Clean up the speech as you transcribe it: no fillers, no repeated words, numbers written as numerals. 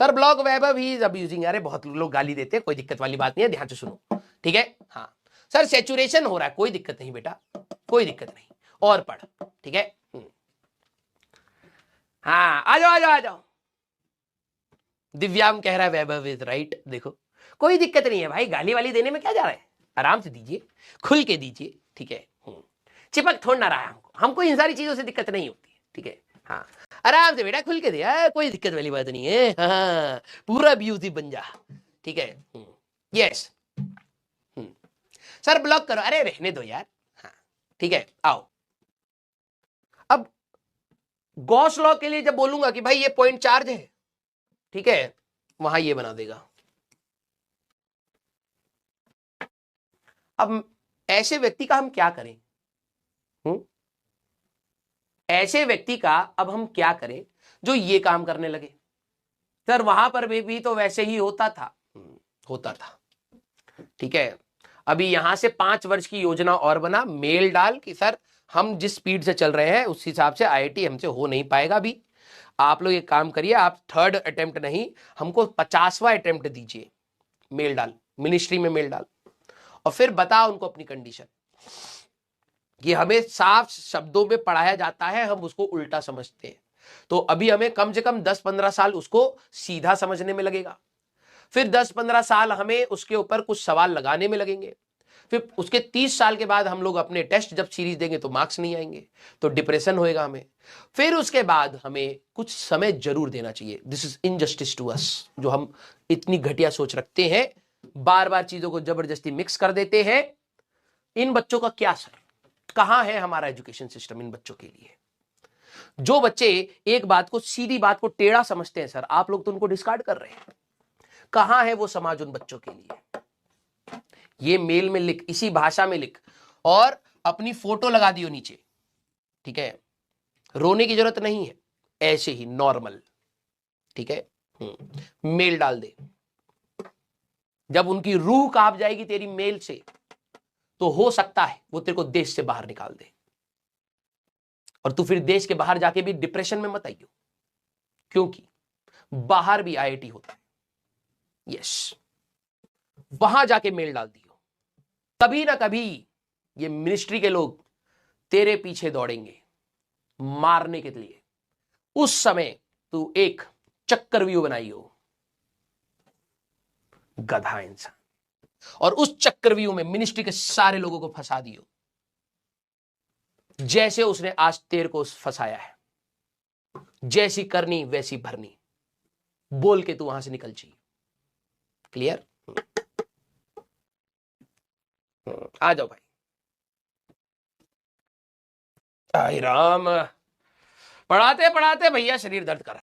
Sir block Vaibhav he is abusing. अरे बहुत लोग गाली देते हैं, कोई दिक्कत वाली बात नहीं है, ध्यान से सुनो, ठीक है। हाँ सर सैचुरेशन हो रहा है, कोई दिक्कत नहीं बेटा, कोई दिक्कत नहीं, और पढ़, ठीक है। हाँ आ जाओ आ जाओ आ जाओ। दिव्यांग कह रहा है वैभव इज राइट। देखो कोई दिक्कत नहीं है भाई, गाली वाली देने में क्या जा रहा है, आराम से दीजिए, खुल के दीजिए, ठीक है। चिपक थोड़ ना रहा है हमको, हमको इन सारी चीजों से दिक्कत नहीं होती है, ठीक है। हाँ आराम से बेटा खुल के दे, कोई दिक्कत वाली बात नहीं है। हाँ पूरा अब्यूसिव बन जा, ठीक है। यस सर ब्लॉक करो, अरे रहने दो यार। हाँ ठीक है आओ। अब गॉस लॉ के लिए जब बोलूंगा कि भाई ये पॉइंट चार्ज है, ठीक है, वहां ये बना देगा। अब ऐसे व्यक्ति का हम क्या करें? ऐसे व्यक्ति का अब हम क्या करें जो ये काम करने लगे? सर वहां पर भी तो वैसे ही होता था, होता था, ठीक है। अभी यहां से 5 वर्ष की योजना और बना, मेल डाल कि सर हम जिस स्पीड से चल रहे हैं उस हिसाब से आईआईटी हमसे हो नहीं पाएगा। अभी आप लोग एक काम करिए, आप 3rd अटेम्प्ट नहीं, हमको 50वां अटेम्प्ट दीजिए। मेल डाल, मिनिस्ट्री में मेल डाल, और फिर बता उनको अपनी कंडीशन कि हमें साफ शब्दों में पढ़ाया जाता है, हम उसको उल्टा समझते हैं। तो अभी हमें कम से कम 10-15 साल उसको सीधा समझने में लगेगा, फिर 10-15 साल हमें उसके ऊपर कुछ सवाल लगाने में लगेंगे, फिर उसके 30 साल के बाद हम लोग अपने टेस्ट जब सीरीज देंगे तो मार्क्स नहीं आएंगे, तो डिप्रेशन होएगा हमें। फिर उसके बाद हमें कुछ समय जरूर देना चाहिए। This is injustice to us, जो हम इतनी घटिया सोच रखते हैं, बार बार चीजों को जबरदस्ती मिक्स कर देते हैं। इन बच्चों का क्या सर, कहां है हमारा एजुकेशन सिस्टम इन बच्चों के लिए? जो बच्चे एक बात को, सीधी बात को टेढ़ा समझते हैं सर, आप लोग तो उनको डिस्कार्ड कर रहे हैं। कहां है वो समाज उन बच्चों के लिए? ये मेल में लिख, इसी भाषा में लिख, और अपनी फोटो लगा दियो नीचे, ठीक है। रोने की जरूरत नहीं है, ऐसे ही नॉर्मल, ठीक है। मेल डाल दे। जब उनकी रूह कांप जाएगी तेरी मेल से, तो हो सकता है वो तेरे को देश से बाहर निकाल दे, और तू फिर देश के बाहर जाके भी डिप्रेशन में मत आइयो, क्योंकि बाहर भी आईआईटी होता है। यस, वहां जाके मेल डाल दियो, कभी ना कभी ये मिनिस्ट्री के लोग तेरे पीछे दौड़ेंगे मारने के लिए। उस समय तू एक चक्रव्यूह बनाइयो, गधा इंसान, और उस चक्रव्यूह में मिनिस्ट्री के सारे लोगों को फंसा दियो, जैसे उसने आज तेरे को फंसाया है। जैसी करनी वैसी भरनी बोल के तू वहां से निकल चाहिए। क्लियर? आ जाओ भाई। आई राम, पढ़ाते पढ़ाते भैया शरीर दर्द कर